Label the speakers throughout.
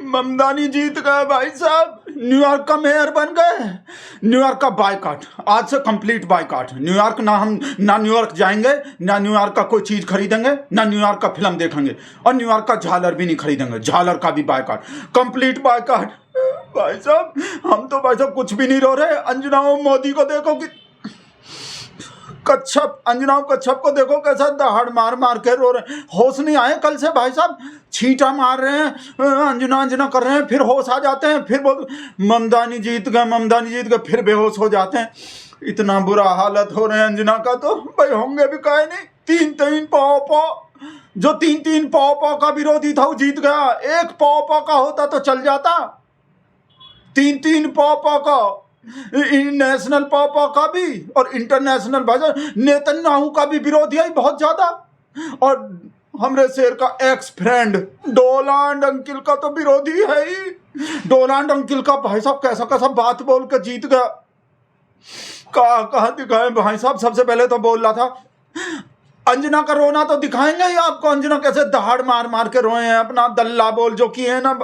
Speaker 1: ममदानी जीत गए भाई साहब, न्यूयॉर्क का मेयर बन गए। न्यूयॉर्क का बायकॉट, आज से कंप्लीट बायकॉट। न्यूयॉर्क ना, हम ना न्यूयॉर्क जाएंगे, ना न्यूयॉर्क का कोई चीज खरीदेंगे, ना न्यूयॉर्क का फिल्म देखेंगे, और न्यूयॉर्क का झालर भी नहीं खरीदेंगे। झालर का भी बायकॉट, कंप्लीट बायकॉट। भाई साहब हम तो भाई साहब कुछ भी नहीं रो रहे। अंजना मोदी को देखो कि कच्छप, अंजना कच्छप को देखो कैसा दहाड़ मार मार के रो रहे हैं। होश नहीं आए कल से भाई साहब, छींटा मार रहे हैं, अंजना अंजना कर रहे हैं, फिर होश आ जाते हैं, फिर बोल ममदानी जीत गए, ममदानी जीत गए, फिर बेहोश हो जाते हैं। इतना बुरा हालत हो रहे हैं अंजना का, तो भाई होंगे भी काहे नहीं। तीन तीन पाव पाव, जो तीन तीन पाव पाव का विरोधी था वो जीत गया। एक पाव पाव का होता तो चल जाता, तीन तीन पाव पाव का, नेशनल पापा का भी और इंटरनेशनल भाषा नेतन्याहू का भी विरोधी है बहुत ज्यादा। और हमरे शेर का एक्स फ्रेंड डोनाल्ड अंकिल का तो विरोधी है ही। डोनाल्ड अंकिल का भाई साहब कैसा कैसा बात बोल कर जीत गया। कहा दिखाए भाई साहब। सबसे पहले तो बोल रहा था अंजना का रोना तो दिखाएंगे ही आपको, अंजना कैसे दहाड़ मार मार के रोए हैं, अपना दल्ला बोल जो किए हैं ना।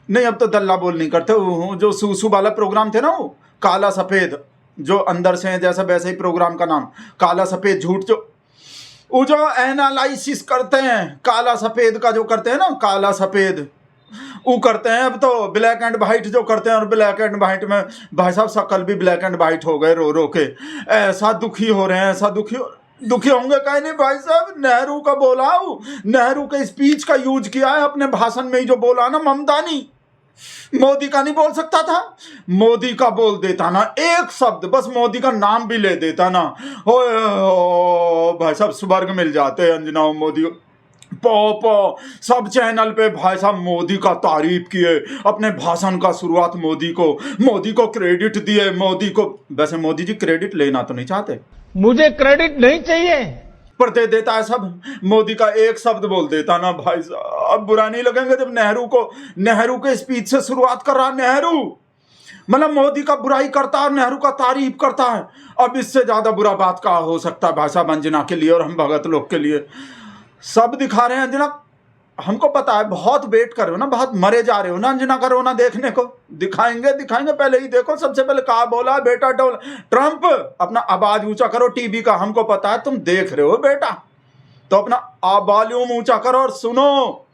Speaker 1: नहीं अब तो दल्ला बोल नहीं करते, जो सूसू वाला प्रोग्राम थे ना, वो काला सफेद, जो अंदर से है जैसा वैसे ही प्रोग्राम का नाम काला सफेद झूठ, जो एनालिसिस करते हैं काला सफेद का, जो करते हैं ना काला सफेद वो करते हैं। अब तो ब्लैक एंड वाइट जो करते हैं, और ब्लैक एंड वाइट में भाई साहब शकल भी ब्लैक एंड वाइट हो गए रो रो के। ऐसा दुखी हो रहे हैं, ऐसा दुखी होंगे कहीं नहीं भाई साहब। नेहरू का बोला, नेहरू के स्पीच का यूज किया है अपने भाषण में ही, जो बोला ना ममतानी। मोदी का नहीं बोल सकता था, मोदी का बोल देता ना एक शब्द, बस मोदी का नाम भी ले देता ना, हो भाई साहब स्वर्ग मिल जाते अंजना मोदी। पो सब चैनल पे भाई साहब मोदी का तारीफ किए, अपने भाषण का शुरुआत मोदी को क्रेडिट दिए। मोदी को, वैसे मोदी जी क्रेडिट लेना तो नहीं चाहते,
Speaker 2: मुझे क्रेडिट नहीं चाहिए,
Speaker 1: पर दे देता है सब। मोदी का एक शब्द बोल देता ना भाई साहब। अब बुरा नहीं लगेंगे जब नेहरू के स्पीच से शुरुआत कर रहा नेहरू, मतलब मोदी का बुराई करता है, नेहरू का तारीफ करता है। अब इससे ज्यादा बुरा बात का हो सकता है भाई साहब अंजना के लिए और हम भगत लोग के लिए। सब दिखा रहे हैं अंजना, हमको पता है बहुत वेट कर रहे हो ना, बहुत मरे जा रहे हो ना अंजना का रोना देखने को। दिखाएंगे पहले ही देखो। सबसे पहले कहा बोला बेटा ट्रंप अपना आवाज ऊंचा करो टीवी का, हमको पता है तुम देख रहे हो बेटा, तो अपना वॉल्यूम ऊंचा करो और सुनो।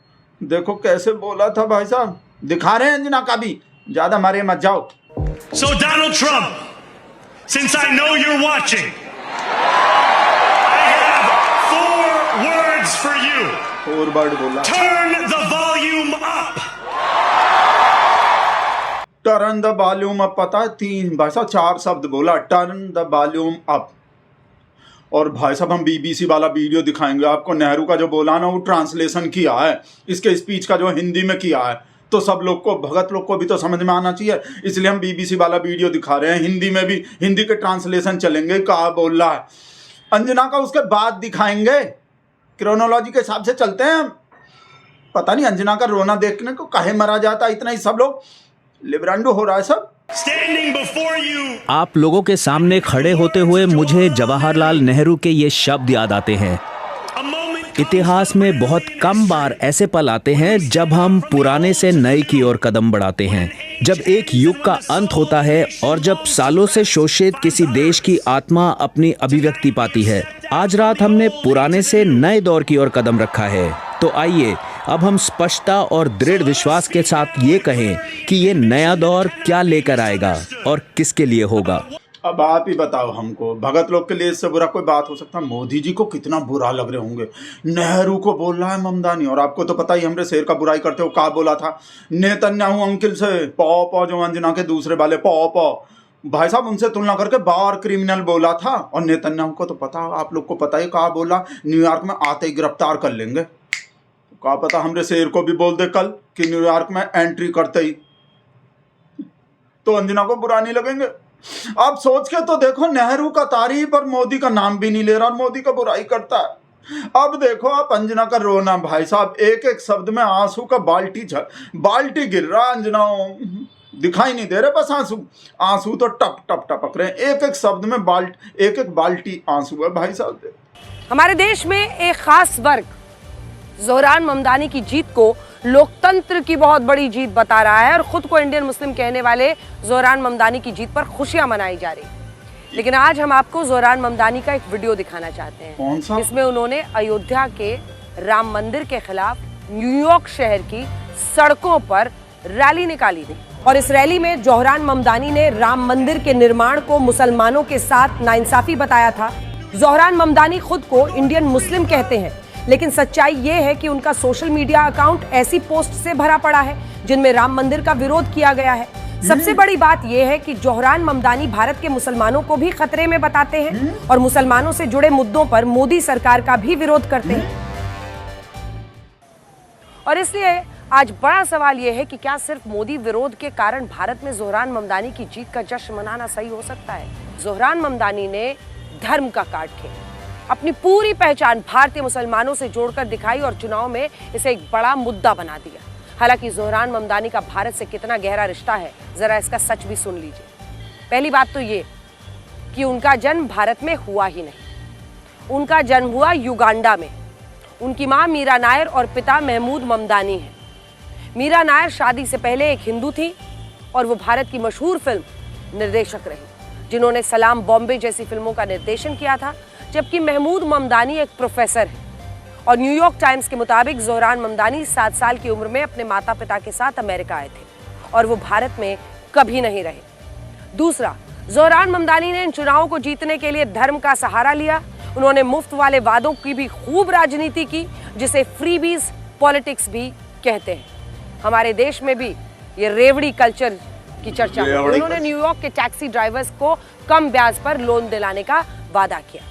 Speaker 1: देखो कैसे बोला था भाई साहब, दिखा रहे हैं अंजना का भी, ज्यादा मरे मत जाओ।
Speaker 3: So Donald Trump, since I know you're watching, I have 4 words for you.
Speaker 1: और वर्ड बोला,
Speaker 3: Turn the volume up.
Speaker 1: Turn the volume up, पता है 3 भाई साहब 4 शब्द बोला, टर्न द वॉल्यूम अप। और भाई साहब हम बीबीसी वाला वीडियो दिखाएंगे आपको, नेहरू का जो बोला ना वो ट्रांसलेशन किया है, इसके स्पीच का जो हिंदी में किया है, तो सब लोग को, भगत लोग को भी तो समझ में आना चाहिए, इसलिए हम बीबीसी वाला वीडियो दिखा रहे हैं। हिंदी में भी, हिंदी के ट्रांसलेशन चलेंगे, कहा बोल रहा है अंजना का, उसके बाद दिखाएंगे। क्रोनोलॉजी के हिसाब से चलते हैं हम। पता नहीं अंजना का रोना देखने को काहे मरा जाता, इतना ही सब लोग लिब्रांडो हो रहा है सब।
Speaker 3: Standing before you.
Speaker 4: आप लोगों के सामने खड़े होते हुए मुझे जवाहरलाल नेहरू के ये शब्द याद आते हैं। इतिहास में बहुत कम बार ऐसे पल आते हैं जब हम पुराने से नए की ओर कदम बढ़ाते हैं, जब एक युग का अंत होता है और जब सालों से शोषित किसी देश की आत्मा अपनी अभिव्यक्ति पाती है। आज रात हमने पुराने से नए दौर की ओर कदम रखा है, तो आइए अब हम स्पष्टता और दृढ़ विश्वास के साथ ये कहें कि ये नया दौर क्या लेकर आएगा और किसके लिए होगा।
Speaker 1: अब आप ही बताओ हमको, भगत लोग के लिए इससे बुरा कोई बात हो सकता है? मोदी जी को कितना बुरा लग रहे होंगे, नेहरू को बोल रहा है ममदानी, और आपको तो पता ही हमरे शेर का बुराई करते हो, क्या बोला था नेतन्याहू अंकिल से, पौ जो अंजना के दूसरे वाले पौ भाई साहब, उनसे तुलना करके बार क्रिमिनल बोला था। और नेतन्याहू को तो पता, आप लोग को पता ही, कहा बोला न्यूयॉर्क में आते ही गिरफ्तार कर लेंगे। क्या पता हमरे शेर को भी बोल दे कल कि न्यूयॉर्क में एंट्री करते ही तो अंजना को बुरा नहीं लगेंगे। आप सोच के तो देखो, नेहरू का तारीफ और मोदी का नाम भी नहीं ले रहा और मोदी का बुराई करता है। अब देखो आप अंजना का रोना भाई साहब, एक एक शब्द में आंसू का बाल्टी गिर रहा। अंजना दिखाई नहीं दे रहे, बस आंसू तो टप टप टपक रहे हैं, एक एक शब्द में एक एक बाल्टी आंसू है भाई साहब।
Speaker 5: हमारे देश में एक खास वर्ग जोहरान ममदानी की जीत को लोकतंत्र की बहुत बड़ी जीत बता रहा है और खुद को इंडियन मुस्लिम कहने वाले जोहरान ममदानी की जीत पर खुशियां मनाई जा रही। लेकिन आज हम आपको जोहरान ममदानी का एक वीडियो दिखाना चाहते हैं।
Speaker 1: कौन सा?
Speaker 5: इसमें उन्होंने अयोध्या के राम मंदिर के खिलाफ न्यूयॉर्क शहर की सड़कों पर रैली निकाली थी और इस रैली में जोहरान ममदानी ने राम मंदिर के निर्माण को मुसलमानों के साथ नाइंसाफी बताया था। जोहरान ममदानी खुद को इंडियन मुस्लिम कहते हैं, लेकिन सच्चाई ये है कि उनका सोशल मीडिया अकाउंट ऐसी पोस्ट से भरा पड़ा है जिनमें राम मंदिर का विरोध किया गया है। सबसे बड़ी बात यह है कि जोहरान ममदानी भारत के मुसलमानों को भी खतरे में बताते हैं और मुसलमानों से जुड़े मुद्दों पर मोदी सरकार का भी विरोध करते हैं। और इसलिए आज बड़ा सवाल यह है कि क्या सिर्फ मोदी विरोध के कारण भारत में जोहरान ममदानी की जीत का जश्न मनाना सही हो सकता है? जोहरान ममदानी ने धर्म का कार्ड खेला, अपनी पूरी पहचान भारतीय मुसलमानों से जोड़कर दिखाई और चुनाव में इसे एक बड़ा मुद्दा बना दिया। हालांकि जोहरान ममदानी का भारत से कितना गहरा रिश्ता है, जरा इसका सच भी सुन लीजिए। पहली बात तो ये कि उनका जन्म भारत में हुआ ही नहीं, उनका जन्म हुआ युगांडा में। उनकी मां मीरा नायर और पिता महमूद ममदानी हैं। मीरा नायर शादी से पहले एक हिंदू थी और वो भारत की मशहूर फिल्म निर्देशक रही, जिन्होंने सलाम बॉम्बे जैसी फिल्मों का निर्देशन किया था। जबकि महमूद ममदानी एक प्रोफेसर है और न्यूयॉर्क टाइम्स के मुताबिक जोहरान ममदानी 7 साल की उम्र में अपने माता पिता के साथ अमेरिका आए थे और वो भारत में कभी नहीं रहे। दूसरा, जोहरान ममदानी ने इन चुनावों को जीतने के लिए धर्म का सहारा लिया। उन्होंने मुफ्त वाले वादों की भी खूब राजनीति की, जिसे फ्रीबीज पॉलिटिक्स भी कहते हैं। हमारे देश में भी ये रेवड़ी कल्चर की चर्चा हुई। उन्होंने न्यूयॉर्क के टैक्सी ड्राइवर्स को कम ब्याज पर लोन दिलाने का वादा किया।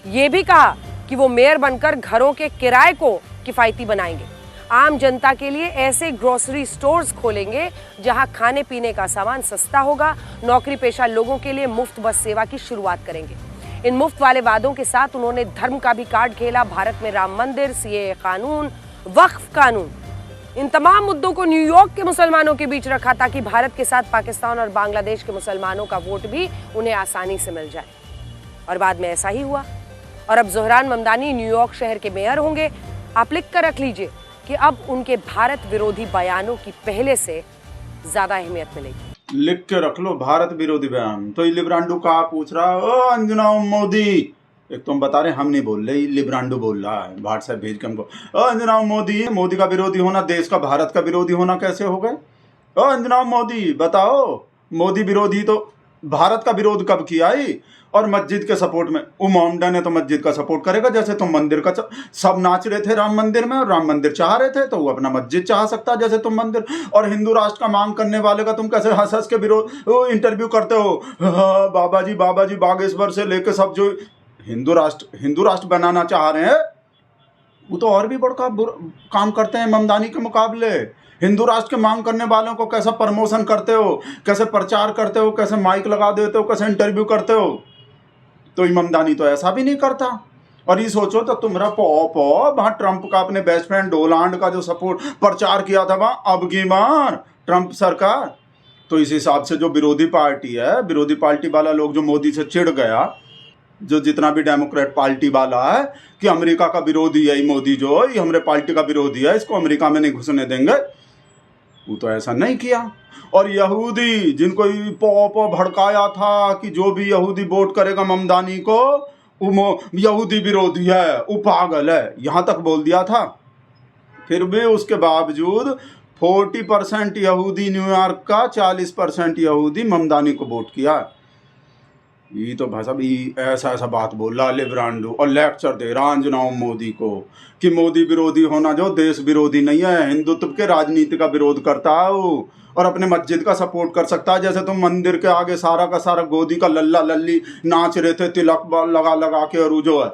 Speaker 5: ये भी कहा कि वो मेयर बनकर घरों के किराए को किफायती बनाएंगे। आम जनता के लिए ऐसे ग्रोसरी स्टोर्स खोलेंगे जहां खाने पीने का सामान सस्ता होगा। नौकरी पेशा लोगों के लिए मुफ्त बस सेवा की शुरुआत करेंगे। इन मुफ्त वाले वादों के साथ उन्होंने धर्म का भी कार्ड खेला। भारत में राम मंदिर, सीएए कानून, वक्फ कानून, इन तमाम मुद्दों को न्यूयॉर्क के मुसलमानों के बीच रखा ताकि भारत के साथ पाकिस्तान और बांग्लादेश के मुसलमानों का वोट भी उन्हें आसानी से मिल जाए। और बाद में ऐसा ही हुआ और अब जोहरान ममदानी न्यूयॉर्क शहर के मेयर होंगे। आप लिख कर रख लीजिए कि अब उनके भारत विरोधी बयानों की पहले से ज्यादा अहमियत मिलेगी।
Speaker 1: लिख के रख लो, भारत विरोधी बयान। तो ये लिब्रांडो का पूछ रहा है, ओ अंजना मोदी, एक तुम बता रहे, हम नहीं बोल रहे, लिब्रांडो बोल रहा है, व्हाट्सएप भेज के हमको। ओ अंजना मोदी, मोदी का विरोधी होना देश का भारत का विरोधी होना कैसे हो गए? ओ अंजना मोदी बताओ, मोदी विरोधी तो भारत का विरोध कब किया ही? और मस्जिद के सपोर्ट में उमौमडा ने तो मस्जिद का सपोर्ट करेगा, जैसे तुम मंदिर का सब नाच रहे थे राम मंदिर में और राम मंदिर चाह रहे थे, तो वो अपना मस्जिद चाह सकता है जैसे तुम मंदिर। और हिंदू राष्ट्र का मांग करने वाले का तुम कैसे हंस हंस के विरोध इंटरव्यू करते हो? बाबा जी बागेश्वर से लेके सब जो हिंदू राष्ट्र बनाना चाह रहे हैं, वो तो और भी बड़ा काम करते हैं ममदानी के मुकाबले। हिंदू राष्ट्र के मांग करने वालों को कैसा प्रमोशन करते हो, कैसे प्रचार करते हो, कैसे माइक लगा देते हो, कैसे इंटरव्यू करते हो। तो इमामदानी तो ऐसा भी नहीं करता। और ये सोचो तो तुम्हारा वहाँ ट्रंप का अपने बेस्ट फ्रेंड डोनाल्ड का जो सपोर्ट प्रचार किया था वहाँ अब की बार ट्रंप सरकार। तो इस हिसाब से जो विरोधी पार्टी है, विरोधी पार्टी वाला लोग जो मोदी से चिढ़ गया, जो जितना भी डेमोक्रेट पार्टी वाला है कि अमेरिका का विरोधी है मोदी, जो ये हमारे पार्टी का विरोधी है, इसको अमेरिका में नहीं घुसने देंगे, वो तो ऐसा नहीं किया। और यहूदी जिनको पो भड़काया था कि जो भी यहूदी वोट करेगा ममदानी को वो यहूदी विरोधी है, वो पागल है, यहाँ तक बोल दिया था। फिर भी उसके बावजूद 40% यहूदी न्यूयॉर्क का, 40% यहूदी ममदानी को वोट किया। ये तो भाई साहब ऐसा बात बोल रहा लिब्रांडो और लेक्चर दे रहा अंजना मोदी को कि मोदी विरोधी होना जो देश विरोधी नहीं है, हिंदुत्व के राजनीति का विरोध करता है वो, और अपने मस्जिद का सपोर्ट कर सकता है। जैसे तुम मंदिर के आगे सारा का सारा गोदी का लल्ला लल्ली नाच रहे थे तिलक लगा के, और जो है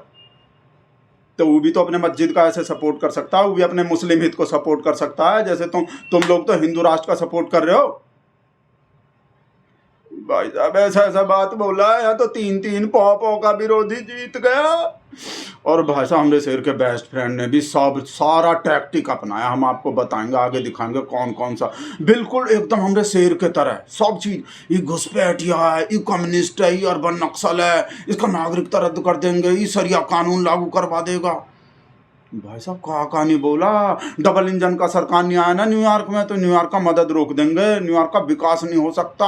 Speaker 1: तो वो भी तो अपने मस्जिद का ऐसे सपोर्ट कर सकता है, वो भी अपने मुस्लिम हित को सपोर्ट कर सकता है। जैसे तुम लोग तो हिंदू राष्ट्र का सपोर्ट कर रहे हो। भाई साहब ऐसा बात बोला है, यहाँ तो 3 पौ का विरोधी जीत गया। और भाई साहब हमारे शेर के बेस्ट फ्रेंड ने भी सारा टैक्टिक अपनाया। हम आपको बताएंगे, आगे दिखाएंगे कौन सा, बिल्कुल एकदम हमारे शेर के तरह सब चीज। ये घुसपैठिया है, ये कम्युनिस्ट है, ये अर्बन नक्सल है, इसका नागरिकता रद्द कर देंगे, ये सरिया कानून लागू करवा देगा। भाई साहब कहा नहीं बोला, डबल इंजन का सरकार नहीं आया ना न्यूयॉर्क में, तो न्यूयॉर्क का मदद रोक देंगे, न्यूयॉर्क का विकास नहीं हो सकता।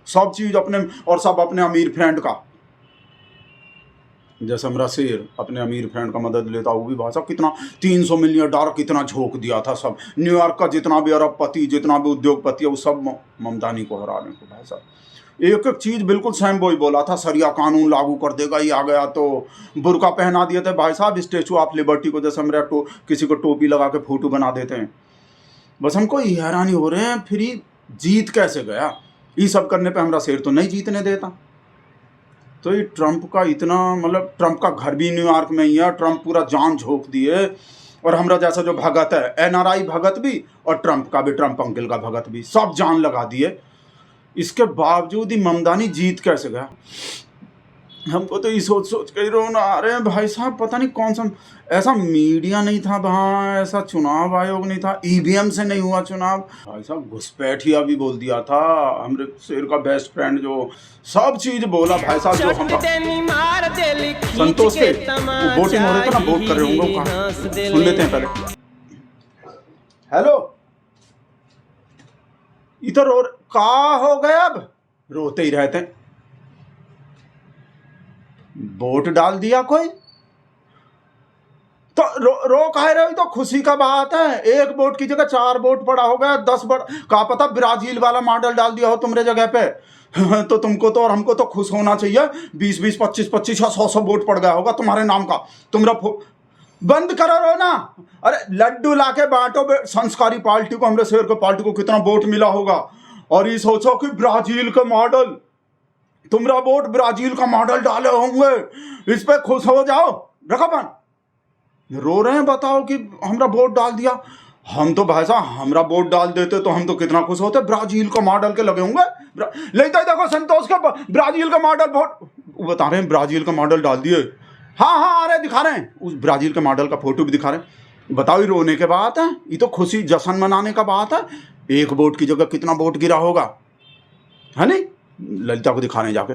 Speaker 1: सब चीज अपने, और सब अपने अमीर फ्रेंड का, जैसे हमारा शेर अपने अमीर फ्रेंड का मदद लेता, वो भी भाई साहब कितना $300 मिलियन कितना झोंक दिया था सब। न्यूयॉर्क का जितना भी अरबपति, जितना भी उद्योगपति है, वो सब ममतानी को हराने को। भाई साहब एक एक चीज बिल्कुल सैम बॉय बोला था, सरिया कानून लागू कर देगा, ये आ गया तो बुर्का पहना दिए थे भाई साहब स्टैचू ऑफ लिबर्टी को, जैसे हम किसी को टोपी लगा के फोटो बना देते हैं। बस हमको ये हैरानी हो रहे हैं, फिर ये जीत कैसे गया? ये सब करने पे हमारा शेर तो नहीं जीतने देता। तो ये ट्रंप का इतना, मतलब ट्रंप का घर भी न्यूयॉर्क में ही है, ट्रंप पूरा जान झोंक दिए, और हमारा जैसा जो भगत है, NRI भगत भी, और ट्रंप का भी, ट्रंप अंकल का भगत भी, सब जान लगा दिए। इसके बावजूद ही ममदानी जीत कैसे गया? हमको तो ये सोच सोच के ही रोना आ रहे हैं भाई साहब। पता नहीं कौन सा ऐसा मीडिया नहीं था वहाँ, ऐसा चुनाव आयोग नहीं था, EVM से नहीं हुआ चुनाव। भाई साहब घुसपैठिया भी बोल दिया था, हमारे शेर का बेस्ट फ्रेंड जो सब चीज बोला भाई साहब। जो हम संतोष के वो वोटिंग हो रहे थे ना, वोट कर रहे होंगे, सुन लेते हैं पहले। हेलो, इधर रो का हो गया? अब रोते ही रहते। वोट डाल दिया कोई तो रो कह रहे हो? तो खुशी का बात है, एक वोट की जगह 4 वोट पड़ा हो गया, 10 वोट का पता ब्राजील वाला मॉडल डाल दिया हो तुम्हारे जगह पे तो तुमको तो और हमको तो खुश होना चाहिए। 20-20, 25-25 या 100 वोट पड़ गया होगा तुम्हारे नाम का। तुम्हारा बंद करो रो ना। अरे लड्डू लाके बांटो संस्कारी पार्टी को, हमरे शेर को पार्टी को कितना वोट मिला होगा। और ये सोचो कि ब्राजील का मॉडल, तुम्हारा वोट ब्राजील का मॉडल डाले होंगे, इस पे खुश हो जाओ। रखा रो रहे हैं, बताओ कि हमरा वोट डाल दिया। हम तो भाई साहब हमरा वोट डाल देते तो हम तो कितना खुश होते। ब्राजील का मॉडल के लगे होंगे, लेते देखो संतोष का ब्राजील का मॉडल वोट बता रहे हैं, ब्राजील का मॉडल डाल दिए। हाँ अरे दिखा रहे हैं, उस ब्राजील के मॉडल का फोटो भी दिखा रहे हैं। बताओ ये रोने के बात है, ये तो खुशी जश्न मनाने का बात है। एक वोट की जगह कितना वोट गिरा होगा, है नहीं? ललिता को दिखाने जाके